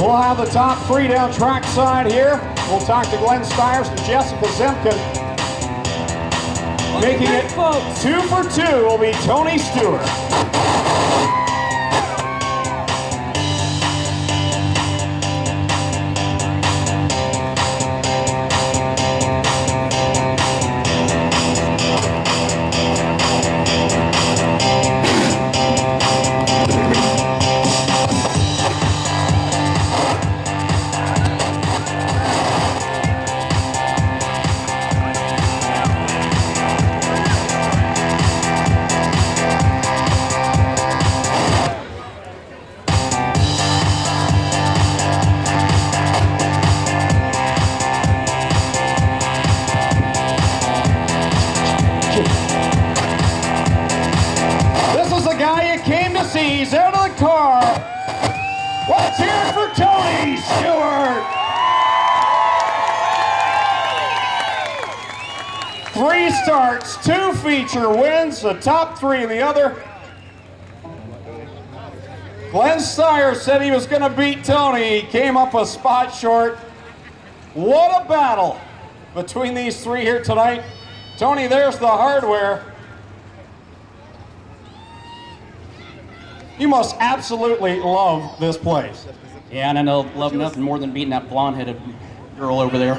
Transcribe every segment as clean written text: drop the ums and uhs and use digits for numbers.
We'll have the top three down trackside here. We'll talk to Glenn Stiers and Jessica Zemkin. Making it 2 for 2 will be Tony Stewart. He's out of the car. Let's hear it for Tony Stewart. 3 starts, 2 feature wins, the top 3 in the other. Glenn Stiers said he was going to beat Tony. He came up a spot short. What a battle between these 3 here tonight. Tony, there's the hardware. You must absolutely love this place. Yeah, and I know love nothing more than beating that blonde-headed girl over there.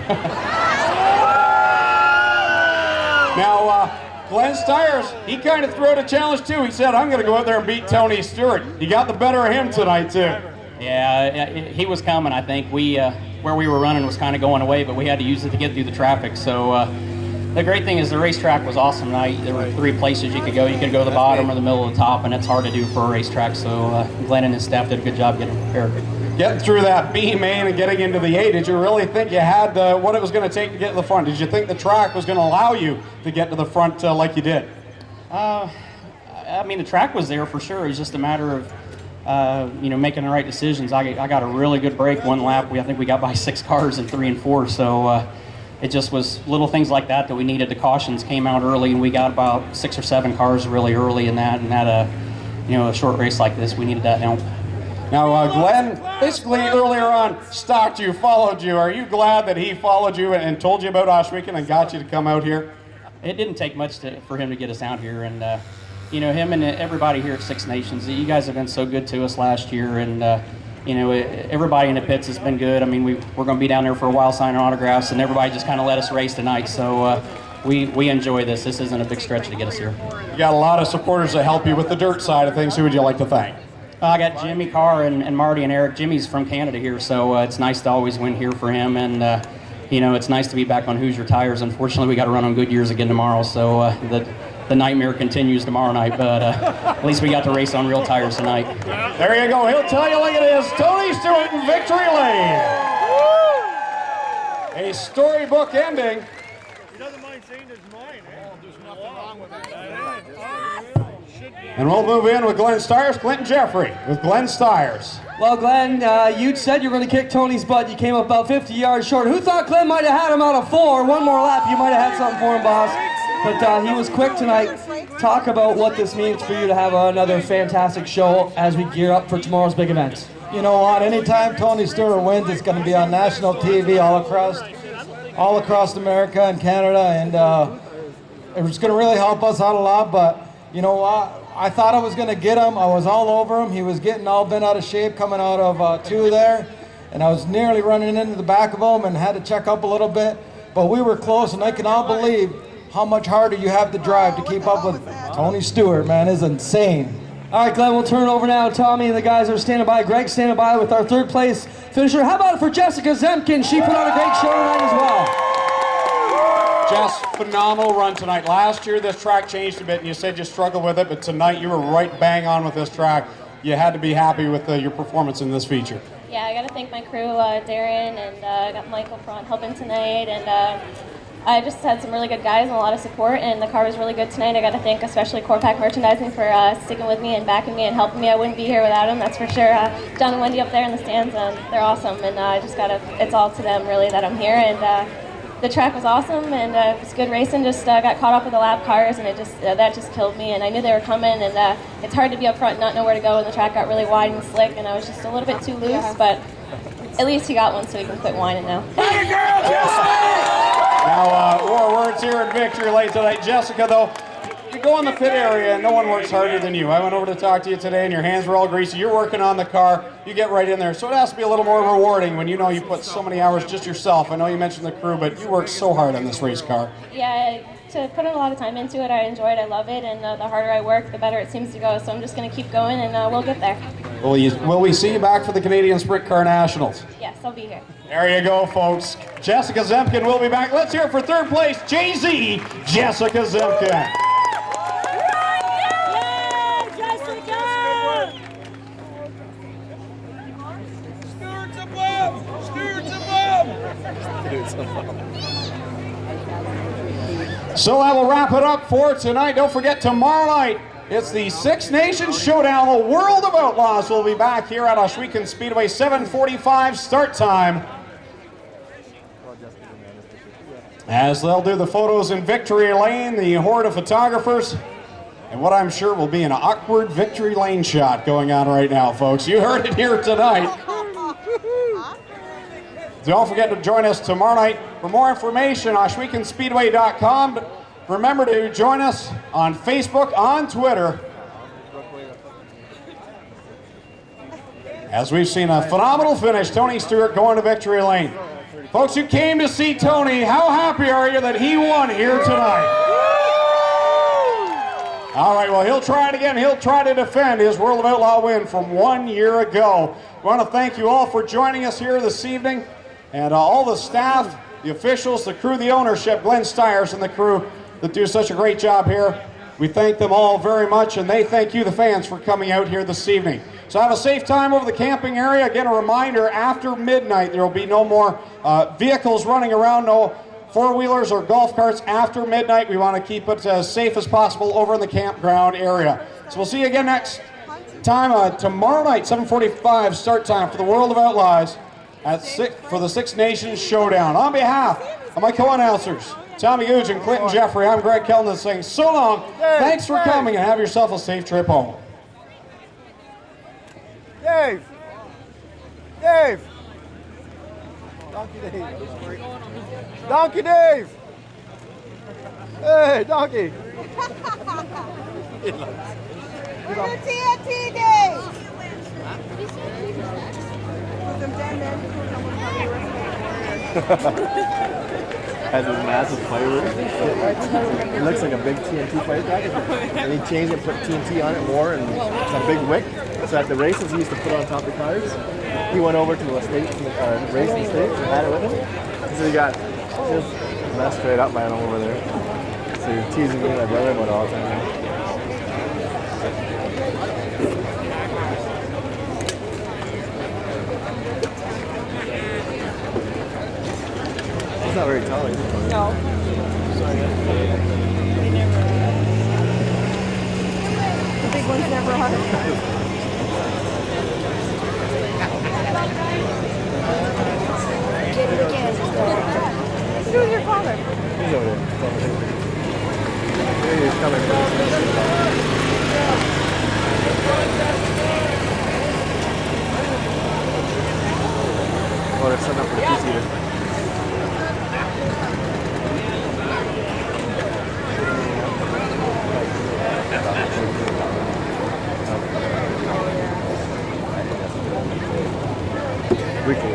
Now, Glenn Stiers, he kind of threw out a challenge too. He said, I'm going to go out there and beat Tony Stewart. You got the better of him tonight too. Yeah, he was coming, I think. Where we were running was kind of going away, but we had to use it to get through the traffic. So the great thing is the racetrack was awesome tonight. There were 3 places you could go. You could go to the bottom or the middle or the top, and it's hard to do for a racetrack. So Glenn and his staff did a good job getting prepared. Getting through that B main and getting into the A, did you really think you had what it was going to take to get to the front? Did you think the track was going to allow you to get to the front like you did? I mean, the track was there for sure. It was just a matter of making the right decisions. I got a really good break one lap. I think we got by 6 cars in 3 and 4. So it just was little things like that we needed. The cautions came out early, and we got about 6 or 7 cars really early in that. And a short race like this, we needed that help. Now, Glenn, basically earlier on, stalked you, followed you. Are you glad that he followed you and told you about Ohsweken and got you to come out here? It didn't take much for him to get us out here. And, him and everybody here at Six Nations, you guys have been so good to us last year. And, everybody in the pits has been good. I mean, we're going to be down there for a while signing autographs, and everybody just kind of let us race tonight. So we enjoy this. This isn't a big stretch to get us here. You got a lot of supporters that help you with the dirt side of things. Who would you like to thank? I got Jimmy Carr and Marty and Eric. Jimmy's from Canada here, so it's nice to always win here for him. And, it's nice to be back on Hoosier tires. Unfortunately, we got to run on Goodyears again tomorrow, so the nightmare continues tomorrow night. But at least we got to race on real tires tonight. There you go. He'll tell you like it is. Tony Stewart in victory lane. A storybook ending. He doesn't mind saying his mind, eh? There's nothing wrong with it. And we'll move in with Glenn Stiers, Clinton Jeffrey with Glenn Stiers. Well, Glenn, you said you were going to kick Tony's butt. You came up about 50 yards short. Who thought Glenn might have had him out of 4? One more lap, you might have had something for him, boss. But he was quick tonight. Talk about what this means for you to have another fantastic show as we gear up for tomorrow's big event. You know what? Anytime Tony Stewart wins, it's going to be on national TV all across America and Canada, and it's going to really help us out a lot. But you know what? I thought I was going to get him. I was all over him. He was getting all bent out of shape coming out of 2 there, and I was nearly running into the back of him and had to check up a little bit. But we were close, and I cannot believe how much harder you have to drive to keep up with Tony Stewart, man. It's insane. All right, Glenn, we'll turn it over now. Tommy and the guys are standing by. Greg's standing by with our 3rd place finisher. How about it for Jessica Zemkin? She put on a great show tonight as well. Jess, phenomenal run tonight. Last year, this track changed a bit, and you said you struggled with it, but tonight you were right bang on with this track. You had to be happy with your performance in this feature. Yeah, I got to thank my crew, Darren, and I got Michael Front helping tonight, and I just had some really good guys and a lot of support, and the car was really good tonight. I got to thank especially Corr Pak Merchandising for sticking with me and backing me and helping me. I wouldn't be here without them, that's for sure. John and Wendy up there in the stands, they're awesome, and it's all to them really that I'm here. And the track was awesome, and it was good racing. Just got caught up with the lap cars, and that just killed me. And I knew they were coming, and it's hard to be up front and not know where to go. And the track got really wide and slick, and I was just a little bit too loose. But at least he got one so he can quit whining now. Now, more words here in victory lane tonight. Jessica, though, you go in the pit area and no one works harder than you. I went over to talk to you today and your hands were all greasy. You're working on the car. You get right in there. So it has to be a little more rewarding when you know you put so many hours just yourself. I know you mentioned the crew, but you work so hard on this race car. Yeah, to put a lot of time into it, I enjoy it, I love it, and the harder I work, the better it seems to go. So I'm just going to keep going and we'll get there. Will we see you back for the Canadian Sprint Car Nationals? Yes, I'll be here. There you go, folks. Jessica Zemkin will be back. Let's hear it for third place, Jay-Z, Jessica Zemkin. Stewart's above! Stewart's above! So that will wrap it up for tonight. Don't forget, tomorrow night, it's the Six Nations Showdown. The World of Outlaws will be back here at Ohsweken Speedway, 7:45 start time. As they'll do the photos in victory lane, the horde of photographers, and what I'm sure will be an awkward victory lane shot going on right now, folks. You heard it here tonight. Don't forget to join us tomorrow night. For more information, OhswekenSpeedway.com. Remember to join us on Facebook, on Twitter. As we've seen a phenomenal finish, Tony Stewart going to victory lane. Folks, you came to see Tony. How happy are you that he won here tonight? All right, well, he'll try it again. He'll try to defend his World of Outlaw win from 1 year ago. We want to thank you all for joining us here this evening, and all the staff, the officials, the crew, the ownership, Glenn Stiers and the crew that do such a great job here. We thank them all very much, and they thank you, the fans, for coming out here this evening. So have a safe time over the camping area. Again, a reminder, after midnight, there will be no more vehicles running around, no four-wheelers or golf carts after midnight. We want to keep it as safe as possible over in the campground area. So we'll see you again next time, tomorrow night, 7:45 start time for the World of Outlaws for the Six Nations Showdown. On behalf of my co-announcers, Tommy Googe and Clinton Jeffrey, I'm Greg Kellnan saying so long, thanks for coming, and have yourself a safe trip home. Dave! Dave! Donkey Dave. Donkey Dave! Hey, Donkey! TNT Dave! Has this massive fireworks. It looks like a big TNT firecracker. And he changed it, put TNT on it more, and it's a big wick. So at the races, he used to put it on top of the cars. He went over to a state, race in the States and had it with him. So he got just messed straight up by him over there. So he was teasing me and my brother about it all the time. He's not very tall, is he? No. The big one's never hard. Get it again. Who's your father? He's over there. Here he is coming. Oh, they're setting up for the two-seater. Weekly.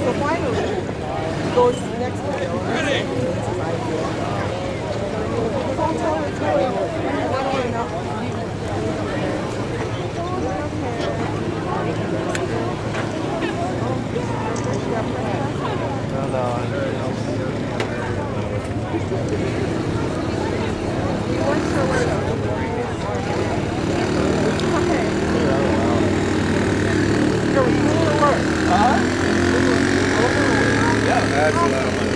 So finally, goes next to That's a lot of money.